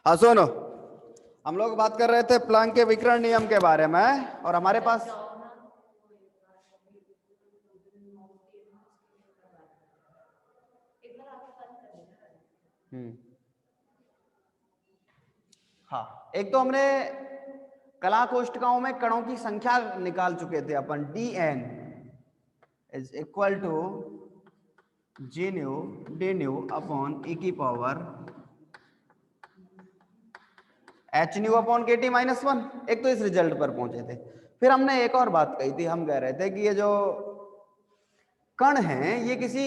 हाँ सुनो, हम लोग बात कर रहे थे प्लांक के विकिरण नियम के बारे में और हमारे पास हाँ, एक तो हमने कला कोष्ठकों में कणों की संख्या निकाल चुके थे अपन। dn is equal to G nu D nu upon E की power H nu upon K T minus one. एक तो इस रिजल्ट पर पहुंचे थे। फिर हमने एक और बात कही थी, हम कह रहे थे कि ये जो कण हैं ये किसी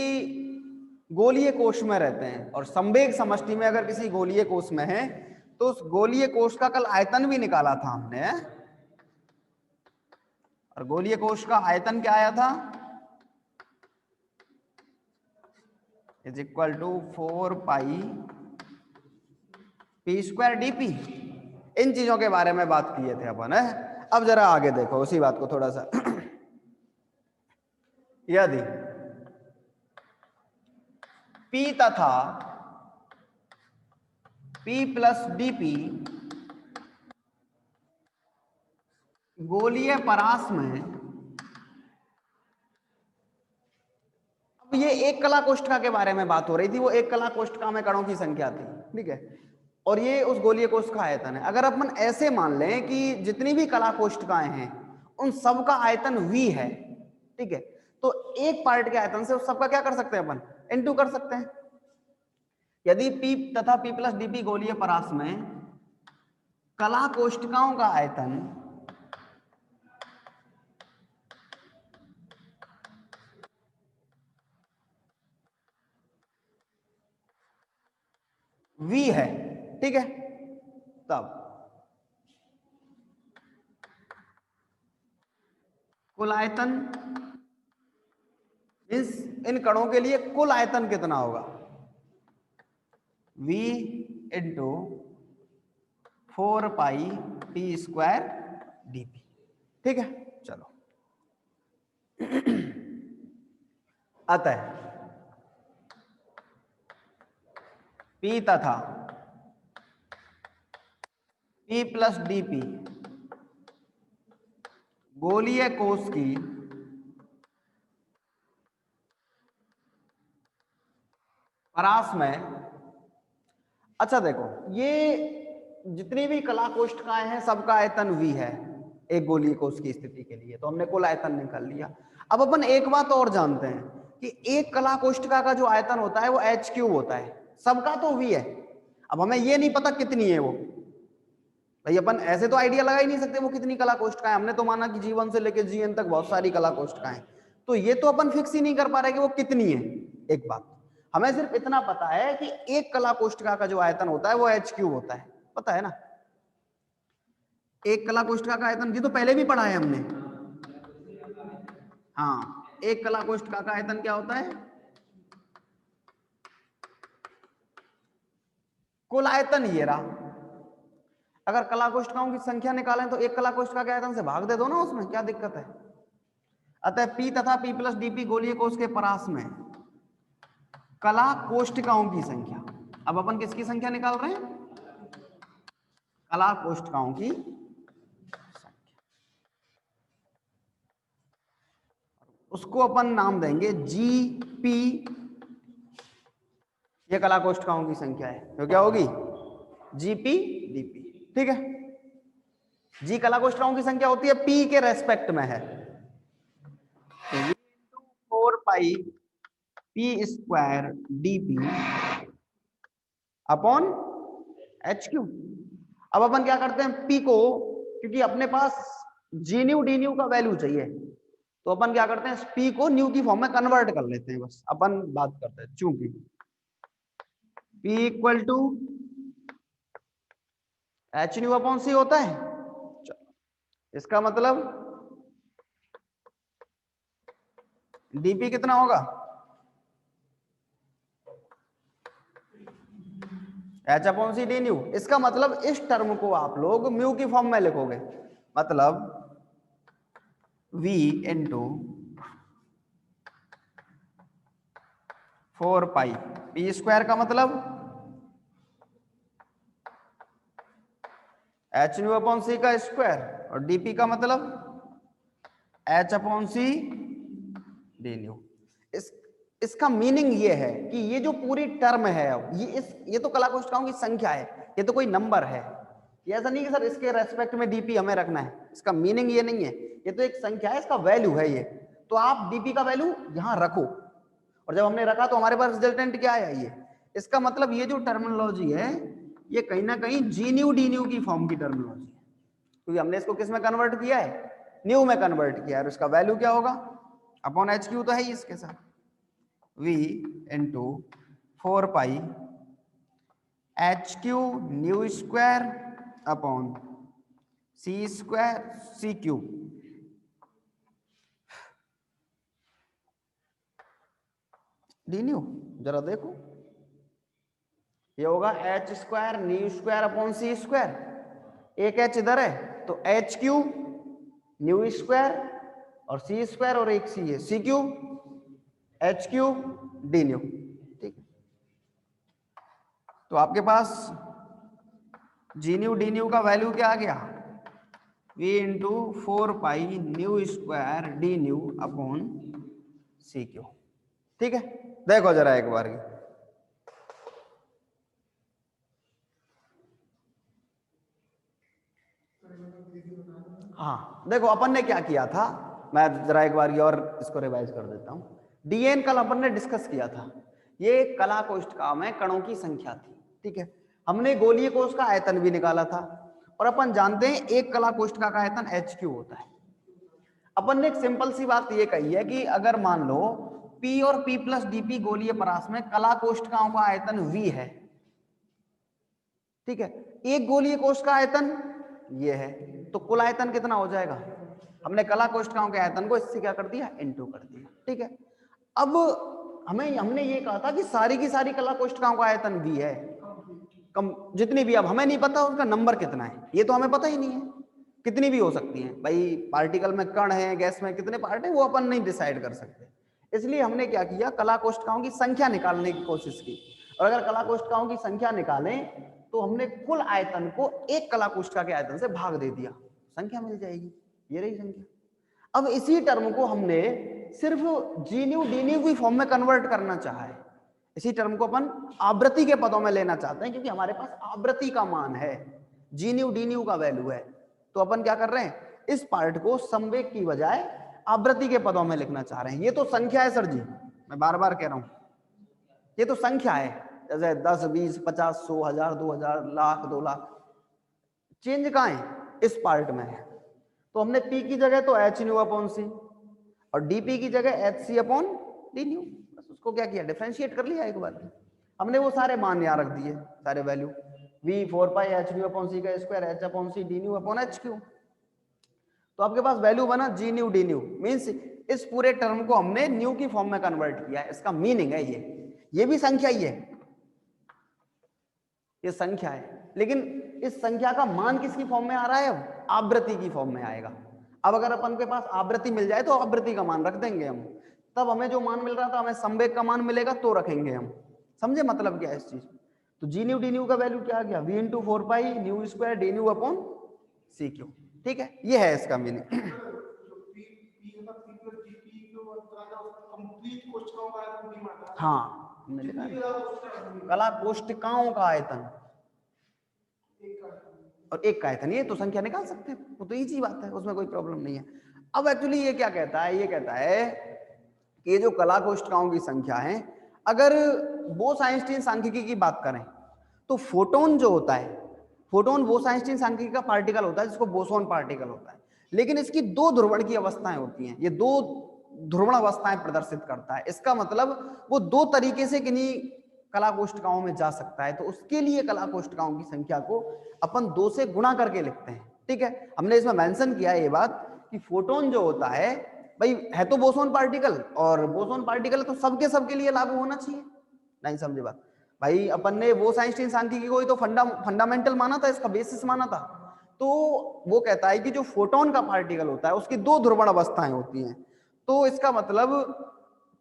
गोलीय कोश में रहते हैं और संवेग समष्टि में अगर किसी गोलीय कोश में है तो उस गोलीय कोश का कल आयतन भी निकाला था हमने, और गोलीय कोश का आयतन क्या आया था, is equal to 4 pi P square DP. इन चीजों के बारे में बात किए थे अपन है। अब जरा आगे देखो उसी बात को थोड़ा सा। यदि P तथा P प्लस डीपी गोलीय परास में, अब ये एक कला कोष्ठका के बारे में बात हो रही थी, वो एक कला कोष्ठका में कणों की संख्या थी, ठीक है, और ये उस गोलीय कोश का आयतन है। अगर अपन ऐसे मान लें कि जितनी भी कला कोष्ठकाएं हैं उन सब का आयतन v है, ठीक है, तो एक पार्ट के आयतन से उस सबका क्या कर सकते हैं अपन, इनटू कर सकते हैं। यदि P तथा P प्लस डीपी गोलीय परास में कला कोष्ठकाओं का आयतन v है, ठीक है, तब कुल आयतन इन कणों के लिए कुल आयतन कितना होगा, v into 4 pi T square DP, ठीक है। चलो अतः P तथा P प्लस डीपी गोलीय कोश की परास में, अच्छा देखो ये जितनी भी कला कोष्ठकाएं हैं सबका आयतन v है एक गोलीय कोश की स्थिति के लिए, तो हमने कुल आयतन निकाल लिया। अब अपन एक बात और जानते हैं कि एक कला कोष्ठका का जो आयतन होता है वो एच क्यूब होता है, सबका तो v है। अब हमें ये नहीं पता कितनी है वो, भाई अपन ऐसे तो आइडिया लगा ही नहीं सकते वो कितनी कला कोष्ठकाएं, हमने तो माना कि G1 से लेकर Gn तक बहुत सारी कला कोष्ठकाएं, तो ये तो अपन फिक्स ही नहीं कर पा रहे कि वो कितनी है। एक बात हमें सिर्फ इतना पता है कि एक कला कोष्ठका का जो आयतन होता है वो एच क्यूब होता है, पता है ना। एक कला कोष्ठका का आयतन ये तो पहले भी पढ़ा है हमने। हाँ, एक कला कोष्ठका का आयतन क्या होता है, कुल आयतन ये रहा। अगर कला कोष्ठकाओं की संख्या निकालें तो एक कला कोष्ठका के आयतन से भाग दे दो ना, उसमें क्या दिक्कत है। अतः P तथा P प्लस डीपी गोलीय कोश के परास में कला कोष्ठकाओं की संख्या, अब अपन किसकी संख्या निकाल रहे हैं, कला कोष्ठकाओं की संख्या, उसको अपन नाम देंगे GP। ये कला कोष्ठकाओं की संख्या है, तो क्या होगी GP DP, ठीक है। G कला कोष्ठकाओं की संख्या होती है P के रेस्पेक्ट में है, तो 4 पाई P square DP upon H Q. अब अपन क्या करते हैं, P को, क्योंकि अपने पास जी न्यू डी न्यू का वैल्यू चाहिए, तो अपन क्या करते हैं P को न्यू की फॉर्म में कन्वर्ट कर लेते हैं। बस अपन बात करते हैं, चूंकि P equal to H nu upon C होता है, इसका मतलब डीपी कितना होगा, H upon C D nu. इसका मतलब इस टर्म को आप लोग म्यू की फॉर्म में लिखोगे, मतलब v into 4 pi P square का मतलब एच न्यू अपॉन सी का स्क्वायर और डीपी का मतलब H upon C D nu. इसका मीनिंग ये है कि ये जो पूरी टर्म है, अब ये तो कला कोष्ठकाओं की संख्या है, ये तो कोई नंबर है। ये ऐसा नहीं कि सर इसके रेस्पेक्ट में डीपी हमें रखना है, इसका मीनिंग ये नहीं है, ये तो एक संख्या है, इसका वैल्यू है ये। तो आप डीपी का वैल्यू यहां रखो, और जब हमने रखा तो हमारे पास रिजल्टेंट क्या आया ये। इसका मतलब ये जो टर्मिनोलॉजी है ये कहीं ना कहीं जी न्यू डी न्यू की फॉर्म की टर्मिनोलॉजी है, क्योंकि हमने इसको किस में कन्वर्ट किया है, न्यू में कन्वर्ट किया है। और इसका वैल्यू क्या होगा, अपॉन एच क्यू तो है ही इसके साथ, v into 4 pi H Q nu square upon C square C cube. D nu जरा देखो, ये होगा H square nu square upon C square, एक एच इधर है तो एच क्यू न्यू स्क्वायर और सी स्क्वायर, और एक सी है C cube H cube D nu. ठीक है, तो आपके पास जी न्यू डी न्यू का वैल्यू क्या आ गया, v into 4 pi nu square D nu upon C Q. ठीक है, देखो जरा एक बार हाँ देखो अपन ने क्या किया था, मैं जरा एक बार और इसको रिवाइज कर देता हूं। डीएन कल अपन ने डिस्कस किया था, ये कला कोष्ठका में कणों की संख्या थी। ठीक है, हमने गोलीय कोश का आयतन भी निकाला था, और अपन जानते हैं एक कला कोष्ठका का आयतन HQ होता है। अपन ने एक सिंपल सी बात ये कही है कि अगर मान लो P और P प्लस डीपी गोलीय परास में कला कोष्ठकाओं का आयतन V है, ठीक है, एक गोलीय कोश का आयतन ये है, तो कुल आयतन कितना हो जाएगा, हमने कला कोष्ठकाओं के आयतन को इससे क्या कर दिया, इनटू कर दिया। ठीक है, अब हमने ये कहा था कि सारी की सारी कला कोष्ठकाओं का आयतन V है, कम जितनी भी, अब हमें नहीं पता उसका नंबर कितना है, ये तो हमें पता ही नहीं है, कितनी भी हो सकती है भाई, पार्टिकल में कण है, गैस में कितने पार्ट है वो अपन नहीं डिसाइड कर सकते। इसलिए हमने क्या किया, कला कोष्ठकाओं की संख्या निकालने की कोशिश की, और अगर कला कोष्ठकाओं की संख्या निकालें तो हमने कुल आयतन को एक कला कोष्ठका के आयतन से भाग दे दिया, संख्या मिल जाएगी, ये रही संख्या। अब इसी टर्म को हमने सिर्फ जी न्यू डी न्यू की फॉर्म में कन्वर्ट करना चाहा है, इसी टर्म को अपन आवृत्ति के पदों में लेना चाहते हैं, क्योंकि हमारे पास आवृत्ति का मान है, जी न्यू डी न्यू का वैल्यू है। तो अपन क्या कर रहे हैं, इस पार्ट को संवेग की बजाय आवृत्ति के पदों में लिखना चाह रहे हैं। ये तो संख्या है सर जी, मैं बार बार कह रहा हूं, ये तो संख्या है, जैसे 10 20 50 100 1000 2000 लाख 2 लाख, चेंज कहां है, इस पार्ट में है। तो हमने P की जगह तो एच न्यू अपॉन सी और डीपी की जगह एच सी अपॉन डी न्यू, बस उसको क्या किया, डिफरेंशिएट कर लिया एक बार। हमने वो सारे मान यहाँ रख दिए, सारे value, v 4 pi H nu upon C का square H upon C D nu upon H Q. तो आपके पास वैल्यू बना G nu D nu, means इस पूरे टर्म को हमने न्यू की फॉर्म में कन्वर्ट किया है, इसका मीनिंग है ये भी संख्या ही है, ये संख्या है, लेकिन इस संख्या का मान किसकी फॉर्म में आ रहा है, अब आवृत्ति की फॉर्म में आएगा। अब अगर अपन के पास आवृत्ति मिल जाए तो आवृत्ति का मान रख देंगे हम, तब हमें जो मान मिल रहा था हमें संवेग का मान मिलेगा तो रखेंगे हम, समझे मतलब क्या है इस चीज। तो जी न्यू डी न्यू का वैल्यू क्या आ गया, v into 4 pi nu square D nu upon C Q. ठीक है, ये है इसका मीनिंग। हाँ हमने लिखा कला कोष्ठकाओं का आयतन और एक का आयतन, ये तो संख्या निकाल सकते हैं, वो तो इजी बात है, उसमें कोई प्रॉब्लम नहीं है। अब एक्चुअली ये क्या कहता है, ये कहता है कि ये जो कला कोष्ठकाओं की संख्या है, अगर बोस-आइंस्टीन सांख्यिकी की बात करें तो फोटोन जो होता है, फोटोन बोस-आइंस्टीन सांख्यिकी का पार्टिकल होता है जिसको बोसोन पार्टिकल होता है, लेकिन इसकी दो ध्रुवण की अवस्थाएं होती हैं, ये दो ध्रुवण अवस्थाएं प्रदर्शित करता है। इसका मतलब वो दो तरीके से किन्हीं कला कोष्ठकाओं में जा सकता है, तो उसके लिए कला कोष्ठकाओं की संख्या को अपन 2 से गुणा करके लिखते हैं। ठीक है, हमने इसमें मेंशन किया है ये बात कि फोटोन जो होता है भाई है तो बोसोन पार्टिकल, और बोसोन पार्टिकल तो सबके लिए लागू होना चाहिए, नहीं समझे बात भाई। अपन ने बोस-आइंस्टीन सांख्यिकी को ही तो फंडामेंटल माना था, इसका बेसिस माना था। तो वो कहता है कि जो फोटोन का पार्टिकल होता है उसकी दो ध्रुवण अवस्थाएं होती हैं, तो इसका मतलब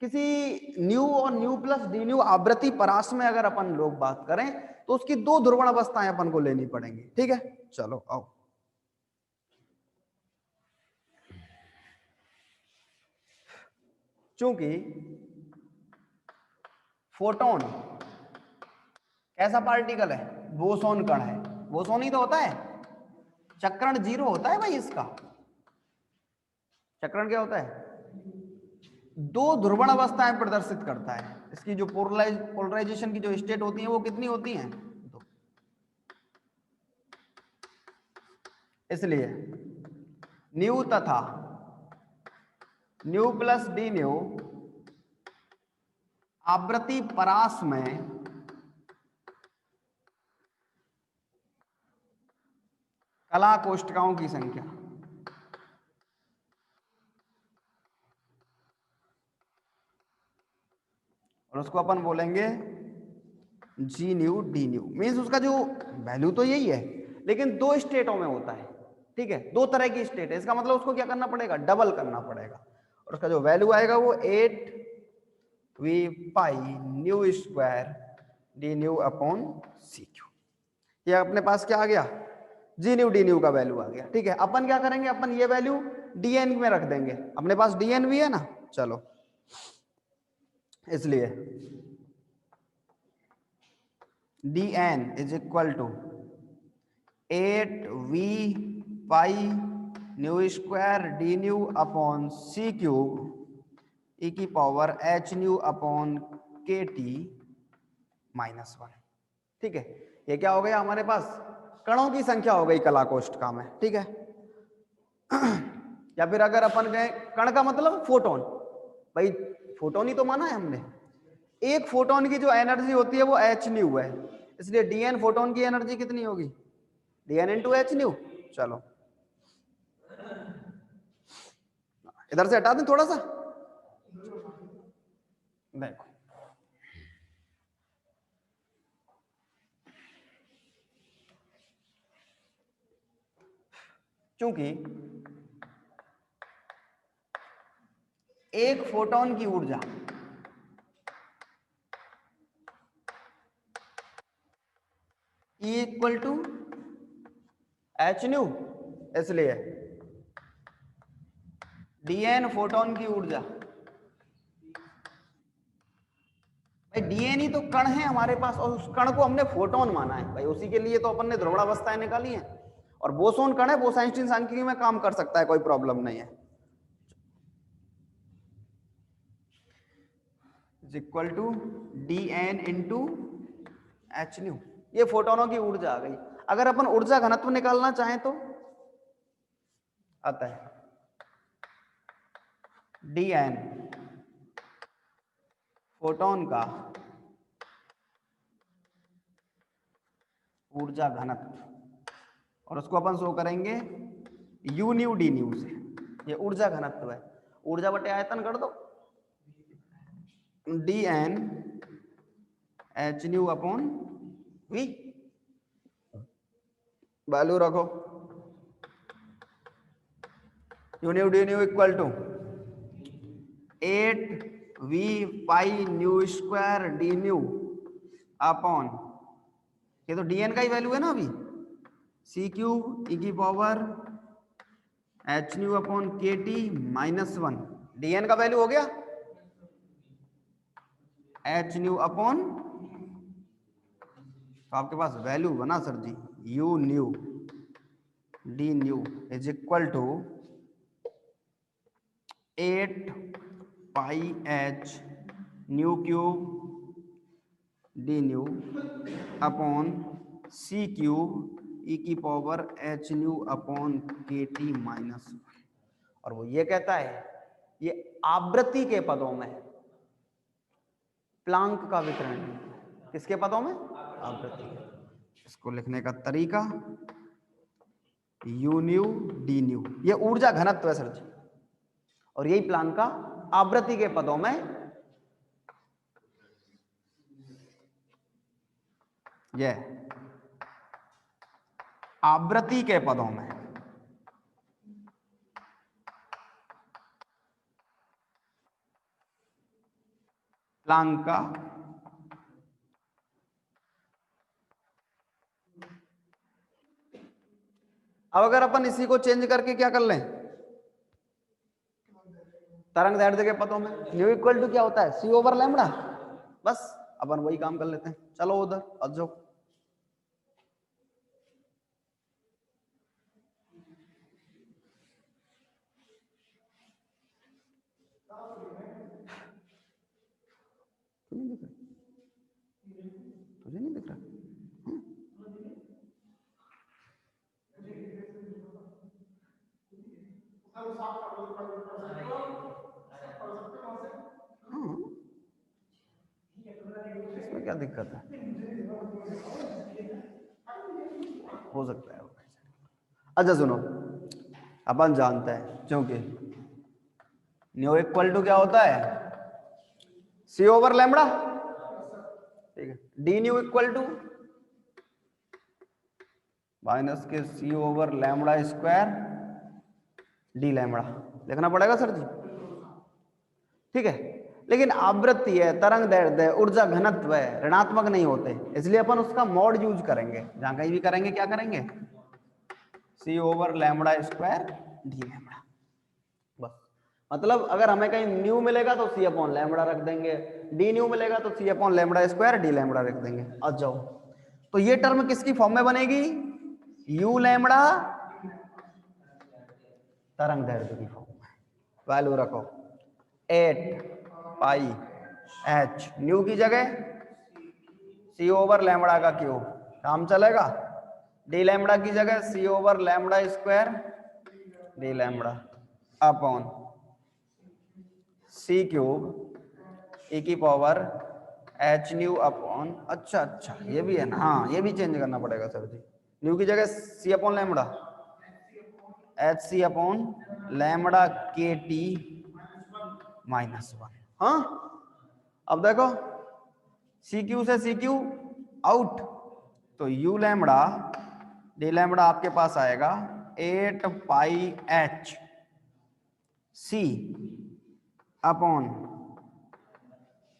किसी न्यू और न्यू प्लस डी न्यू आवृत्ति परास में अगर अपन लोग बात करें तो उसकी दो ध्रुवण अवस्थाएं अपन को लेनी पड़ेंगी। ठीक है, चलो आओ। चूंकि फोटोन कैसा पार्टिकल है, बोसोन कण है, बोसोन ही तो होता है, चक्रण 0 होता है भाई इसका। चक्रण क्या होता है, दो ध्रुवण अवस्थाएं प्रदर्शित करता है। इसकी जो पोलराइजेशन की जो स्टेट होती है वो कितनी होती हैं, दो। इसलिए न्यू तथा न्यू प्लस डी न्यू आवृत्ति परास में कला कोष्ठकाओं की संख्या, और उसको अपन बोलेंगे जी न्यू डी न्यू। मीन्स उसका जो वैल्यू तो यही है, लेकिन दो स्टेटों में होता है। ठीक है, दो तरह की स्टेट है, इसका मतलब उसको क्या करना पड़ेगा, डबल करना पड़ेगा। और उसका जो वैल्यू आएगा वो 8v pi nu square D nu upon C Q. ये अपने पास क्या आ गया, जी न्यू डी न्यू का वैल्यू आ गया। ठीक है, अपन क्या करेंगे, अपन ये वैल्यू dn में रख देंगे, अपने पास dn भी है ना। चलो, इसलिए dn is equal to 8v pi nu square D nu upon C cube E की power h nu upon K T minus 1। ठीक है, ये क्या हो गया हमारे पास, कणों की संख्या हो गई कला कोष्ठका में। ठीक है, या फिर अगर अपन गए, कण का मतलब फोटोन, भाई फोटोन ही तो माना है हमने। एक फोटोन की जो एनर्जी होती है वो h न्यू है, इसलिए dn फोटोन की एनर्जी कितनी होगी, dn इंटू h न्यू। चलो इधर से हटा दें थोड़ा सा, देखो चूंकि एक फोटोन की ऊर्जा E equal to H nu, इसलिए dn फोटोन की ऊर्जा, भाई dn ही तो कण है हमारे पास, और उस कण को हमने फोटोन माना है भाई, उसी के लिए तो अपन ने ध्रुवणावस्थाएं निकाली हैं। और बोसोन कण है, बोस-आइंस्टीन सांख्यिकी में काम कर सकता है, कोई प्रॉब्लम नहीं है। Is equal to dn into H nu, ये फोटोनों की ऊर्जा आ गई। अगर अपन ऊर्जा घनत्व निकालना चाहें तो आता है dn फोटोन का ऊर्जा घनत्व, और उसको अपन शो करेंगे u न्यू डी न्यू से। ये ऊर्जा घनत्व है, ऊर्जा बटे आयतन कर दो, dn H nu upon v, value रखो, u nu D nu equal to 8v pi nu square D nu upon, ये तो dn का ही वैल्यू है ना अभी, सी क्यूब ई की power H nu upon K T minus 1। dn का value हो गया एच न्यू अपॉन, तो आपके पास वैल्यू बना सर जी, u nu D nu is equal to 8 pi H nu cube D nu upon C cube E की power H nu upon K T minus. और वो ये कहता है, ये आवृत्ति के पदों में प्लांक का वितरण, किसके पदों में, आवृत्ति। इसको लिखने का तरीका u न्यू डी न्यू, ये ऊर्जा घनत्व है सर जी, और यही प्लांक का आवृत्ति के पदों में, यह आवृत्ति के पदों में प्लांक का अब अगर अपन इसी को चेंज करके क्या कर लें, तरंग दैर्ध्य के पदों में, न्यू इक्वल टू क्या होता है, सी ओवर लैम्बडा, बस अपन वही काम कर लेते हैं। चलो उधर आ जाओ। नहीं दिख रहा, तुझे नहीं दिख रहा? हाँ, इसमें क्या दिक्कत है, हो सकता है। अच्छा सुनो, अपन जानते हैं क्योंकि न्यू इक्वल टू क्या होता है, सी ओवर लैम्बडा, ठीक है। D nu equal to minus K C over lambda square D lambda, लिखना पड़ेगा सर जी, ठीक है। लेकिन आवृत्ति है, तरंग दैर्ध्य है, ऊर्जा घनत्व है, ऋणात्मक नहीं होते, इसलिए अपन उसका मॉड यूज करेंगे। जहां कहीं भी करेंगे क्या करेंगे, C over lambda square D lambda, बस। मतलब अगर हमें कहीं न्यू मिलेगा तो सी अपॉन लैम्बडा रख देंगे, डी न्यू मिलेगा तो C upon lambda square D lambda रख देंगे। आ जाओ, तो ये टर्म किसकी फॉर्म में बनेगी, यू लैम्बडा तरंग दैर्ध्य की फॉर्म में। वैल्यू रखो 8 पाई एच, न्यू की जगह सी ओवर लैम्बडा का क्यूब, काम चलेगा। डी लैम्बडा की जगह C over lambda square D lambda upon C cube E की पावर एच न्यू अपॉन, अच्छा ये भी है ना, हाँ ये भी चेंज करना पड़ेगा सर जी। न्यू की जगह सी अपॉन लैम्बडा एच सी अपॉन लैम्बडा के टी -1। हाँ अब देखो, सी क्यू से सी क्यू आउट, तो यू लैम्बडा डी लैम्बडा आपके पास आएगा 8 pi H C upon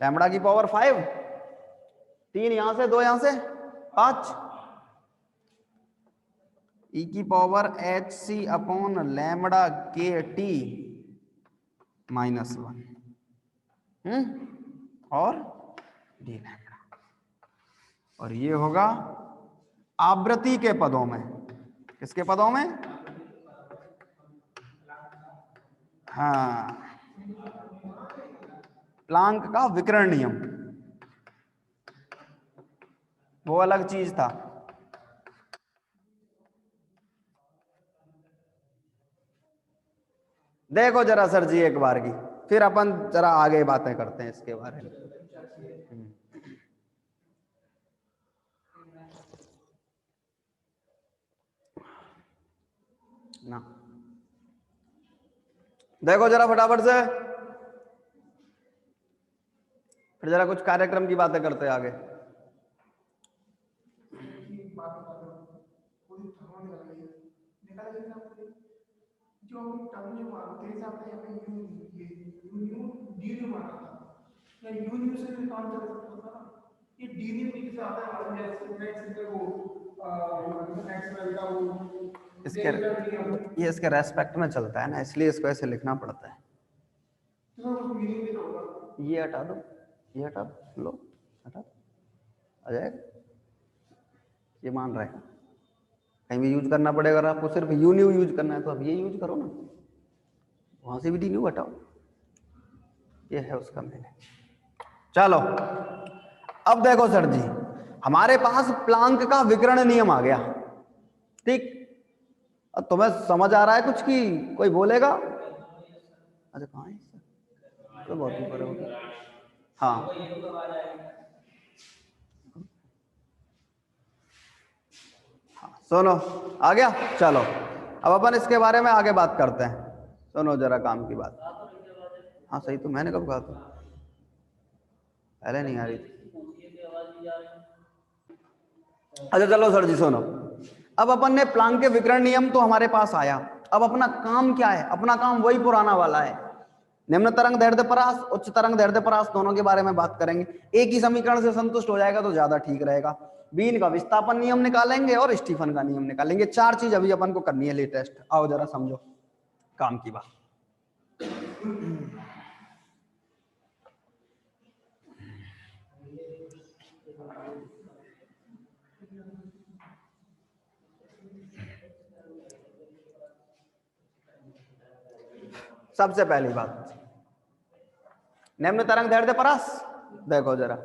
lambda की पावर 5, 3 यहां से 2 यहां से 5, ई की power H C upon lambda के टी -1 और डी लैम्बडा, और ये होगा आवृत्ति के पदों में। किसके पदों में, हाँ प्लांक का विकिरण नियम, वो अलग चीज था। देखो जरा सर जी एक बार की, फिर अपन जरा आगे बातें करते हैं इसके बारे में। ना देखो जरा फटाफट से, फिर जरा कुछ कार्यक्रम की बातें करते हैं आगे। इसके ये इसके रेस्पेक्ट में चलता है ना, इसलिए इसको ऐसे लिखना पड़ता है। ये हटा दो, ये हटा दो, लो हटा आ जाएगा, ये मान रहेगा। कहीं भी यूज करना पड़ेगा, अगर आपको सिर्फ यू न्यू यूज करना है तो अब ये यूज करो ना, वहां से भी डी न्यू हटाओ, ये है उसका मैंने। चलो अब देखो सर जी, हमारे पास प्लांक का विकिरण नियम आ गया, ठीक। अब तुम्हें समझ आ रहा है कुछ की कोई बोलेगा? अच्छा कहाँ है तो बहुत ऊपर है, हाँ सुनो आ गया। चलो अब अपन इसके बारे में आगे बात करते हैं, सुनो जरा काम की बात। हाँ सही, तो मैंने कब कहा था, पहले नहीं आ रही थी। अच्छा चलो सर जी सुनो, अब अपन ने प्लांक के विकिरण नियम तो हमारे पास आया, अब अपना काम क्या है, अपना काम वही पुराना वाला है, निम्न तरंग दैर्ध्य परास, उच्च तरंग दैर्ध्य परास, दोनों के बारे में बात करेंगे। एक ही समीकरण से संतुष्ट हो जाएगा तो ज्यादा ठीक रहेगा। बीन का विस्थापन नियम निकालेंगे और स्टीफन का नियम निकालेंगे। चार चीज अभी अपन को करनी है लेटेस्ट। आओ जरा समझो काम की बात। सबसे पहली बात, निम्न तरंग दैर्ध्य परास देखो जरा,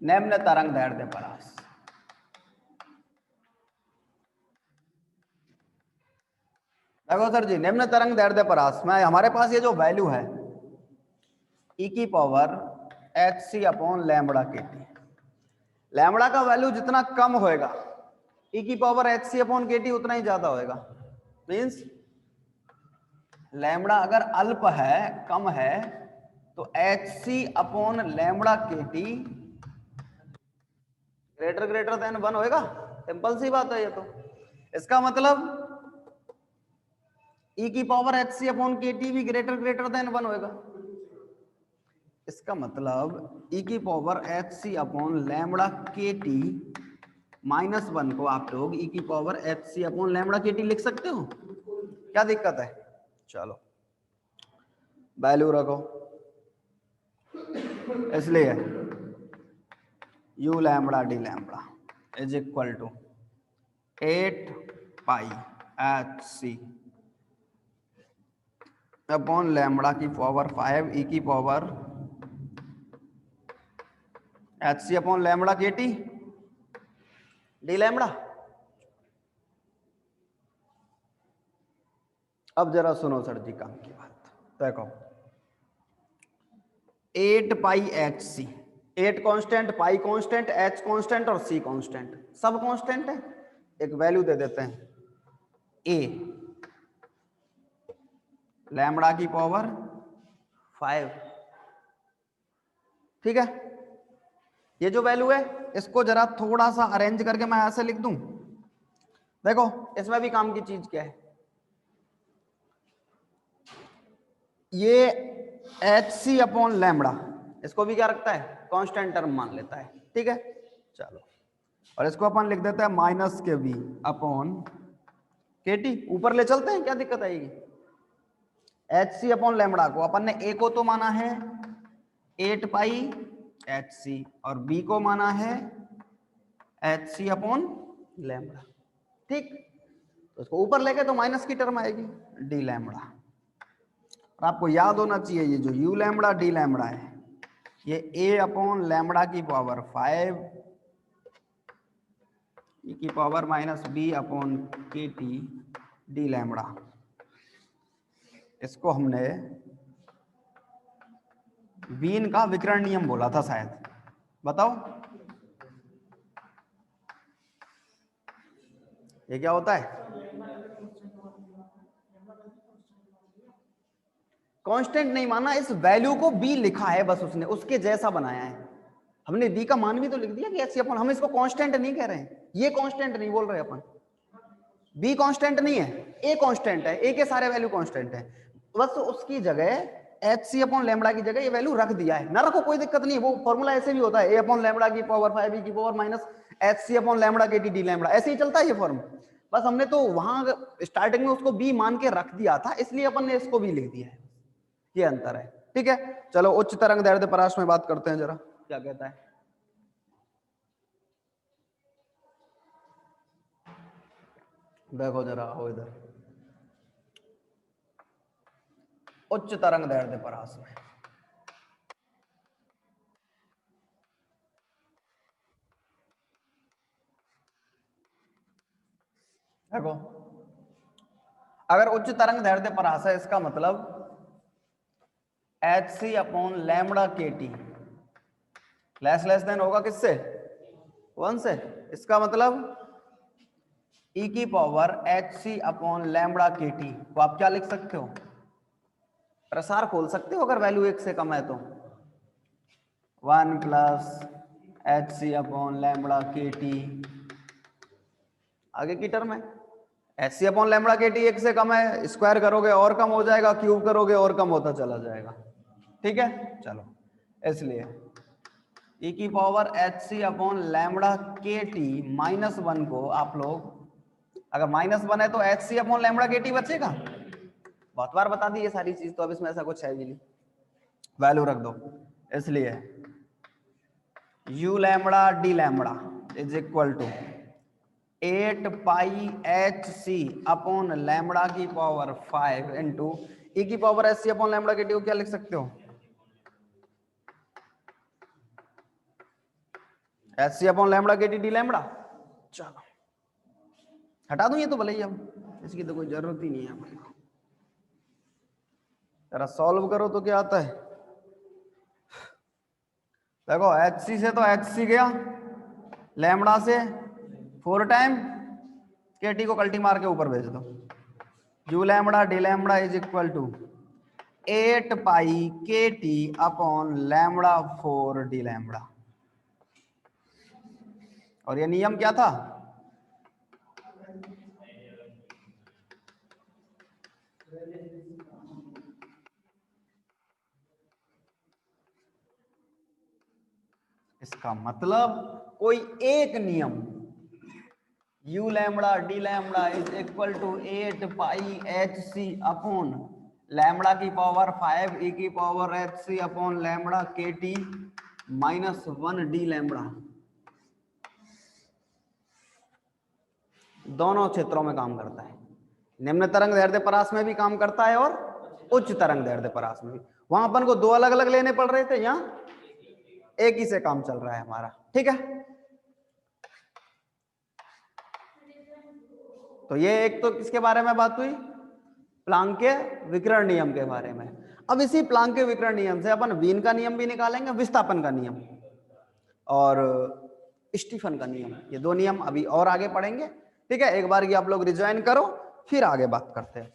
निम्न तरंग दैर्ध्य परास, देखो सर जी, निम्न तरंग दैर्ध्य परास में हमारे पास ये जो वैल्यू है e की power H C upon lambda के टी, लैम्बडा का वैल्यू जितना कम होएगा e की power H C upon K T उतना ही ज्यादा होएगा। मीन्स लैम्बडा अगर अल्प है, कम है, तो एच सी अपॉन लैम्बडा के टी ग्रेटर देन 1 होएगा। सिंपल सी बात है ये तो। इसका मतलब e की power H C upon K T भी ग्रेटर देन 1 होएगा। इसका मतलब e की power H C upon lambda के टी -1 को आप लोग e की power H C upon lambda के टी लिख सकते हो। क्या दिक्कत है? चलो वैल्यू रखो, इसलिए u lambda D lambda is equal to 8 pi H C upon lambda की पावर 5 e की power H C upon lambda के टी डी लैम्बडा। अब जरा सुनो सर जी काम की बात। देखो 8 pi H C, 8 constant, pi constant, H constant और सी कांस्टेंट, सब कांस्टेंट है। एक वैल्यू दे देते हैं ए लैम्बडा की पावर 5, ठीक है। ये जो वैल्यू है इसको जरा थोड़ा सा अरेंज करके मैं ऐसे लिख दूं। देखो इसमें भी काम की चीज क्या है, ये एच सी अपॉन लैम्बडा इसको भी क्या रखता है, कांस्टेंट टर्म मान लेता है, ठीक है। चलो और इसको अपन लिख देते हैं माइनस के वी अपॉन के टी, ऊपर ले चलते हैं, क्या दिक्कत आएगी। एच सी अपॉन लैम्बडा को अपन ने ए को तो माना है 8 पाई एच सी और बी को माना है एच सी अपॉन लैम्बडा, ठीक। तो इसको ऊपर लेके तो माइनस की टर्म आएगी डी लैम्बडा। और आपको याद होना चाहिए ये जो यू लैम्बडा डी लैम्बडा है ये ए अपॉन लैम्बडा की पावर 5 ई की power minus B upon K T D lambda. इसको हमने वीन का विकिरण नियम बोला था शायद, बताओ ये क्या होता है। कांस्टेंट नहीं माना, इस वैल्यू को बी लिखा है बस, उसने उसके जैसा बनाया है। हमने बी का मान भी तो लिख दिया कि एच अपन, हम इसको कांस्टेंट नहीं कह रहे हैं, ये कांस्टेंट नहीं बोल रहे अपन, बी कांस्टेंट नहीं है, ए कांस्टेंट है, ए के सारे वैल्यू कांस्टेंट है। बस उसकी जगह एच सी अपॉन लैम्बडा की जगह ये वैल्यू रख दिया है, ना रखो कोई दिक्कत नहीं, वो फॉर्मूला ऐसे भी होता है, ए अपॉन लैम्बडा की पावर 5 ई की पावर माइनस एच सी अपॉन लैम्बडा के टी डी लैम्बडा, ऐसे ही चलता है ये फॉर्म। बस हमने तो वहां स्टार्टिंग में उसको बी मान के रख दिया था, इसलिए अपन ने इसको भी लिख दिया है, ये अंतर है, ठीक है। चलो उच्च तरंग दैर्ध्य परास में बात करते हैं जरा, क्या कहता है। देखो जरा हो इधर, उच्च तरंग दैर्ध्य परास में देखो, अगर उच्च तरंग दैर्ध्य परास है इसका मतलब एच सी अपॉन लैम्बडा के टी लेस देन होगा किससे, 1 से। इसका मतलब e की power H C upon lambda के टी को आप क्या लिख सकते हो, प्रसार खोल सकते हो अगर वैल्यू 1 से कम है तो 1 प्लस एच सी अपॉन लैम्बडा के टी, आगे की टर्म है एच सी अपॉन लैम्बडा के टी एक से कम है, स्क्वायर करोगे और कम हो जाएगा, क्यूब करोगे और कम होता चला जाएगा। ठीक है, चलो इसलिए e की power H C upon lambda के टी -1 को आप लोग, अगर -1 है तो एच सी अपॉन लैम्बडा के टी बचेगा। बहुत बार बता दी ये सारी चीज, तो अब इसमें ऐसा कुछ है भी नहीं, वैल्यू रख दो। इसलिए u lambda D lambda is equal to 8 pi H C upon lambda की पावर 5 इंटू ई की power H C upon lambda के टी को क्या लिख सकते हो, एच सी अपॉन लैम्बडा के टी डी लैम्बडा। चलो हटा दूं ये तो भले ही, अब इसकी तो कोई जरूरत ही नहीं है अपने को। जरा सॉल्व करो तो क्या आता है, देखो एच सी से तो एच सी गया, लैम्बडा से 4 टाइम के टी को कल्टी मार के ऊपर भेज दो, U lambda D lambda is equal to 8 pi K T upon lambda 4 D lambda. और ये नियम क्या था, इसका मतलब कोई एक नियम u lambda D lambda is equal to 8 pi H C upon lambda की पावर 5 e की power H C upon lambda के टी -1 डी लैम्बडा, दोनों क्षेत्रों में काम करता है। निम्न तरंग दैर्ध्य परास में भी काम करता है और उच्च तरंग दैर्ध्य परास में भी। वहां अपन को दो अलग अलग लेने पड़ रहे थे, यहाँ एक ही से काम चल रहा है हमारा। ठीक है, तो ये एक तो किसके बारे में बात हुई, प्लांक के विकिरण नियम के बारे में। अब इसी प्लांक के विकिरण नियम से अपन वीन का नियम भी निकालेंगे, विस्थापन का नियम और स्टीफन का नियम, ये दो नियम अभी और आगे पढ़ेंगे। ठीक है, एक बार ये आप लोग रिजॉइन करो, फिर आगे बात करते हैं।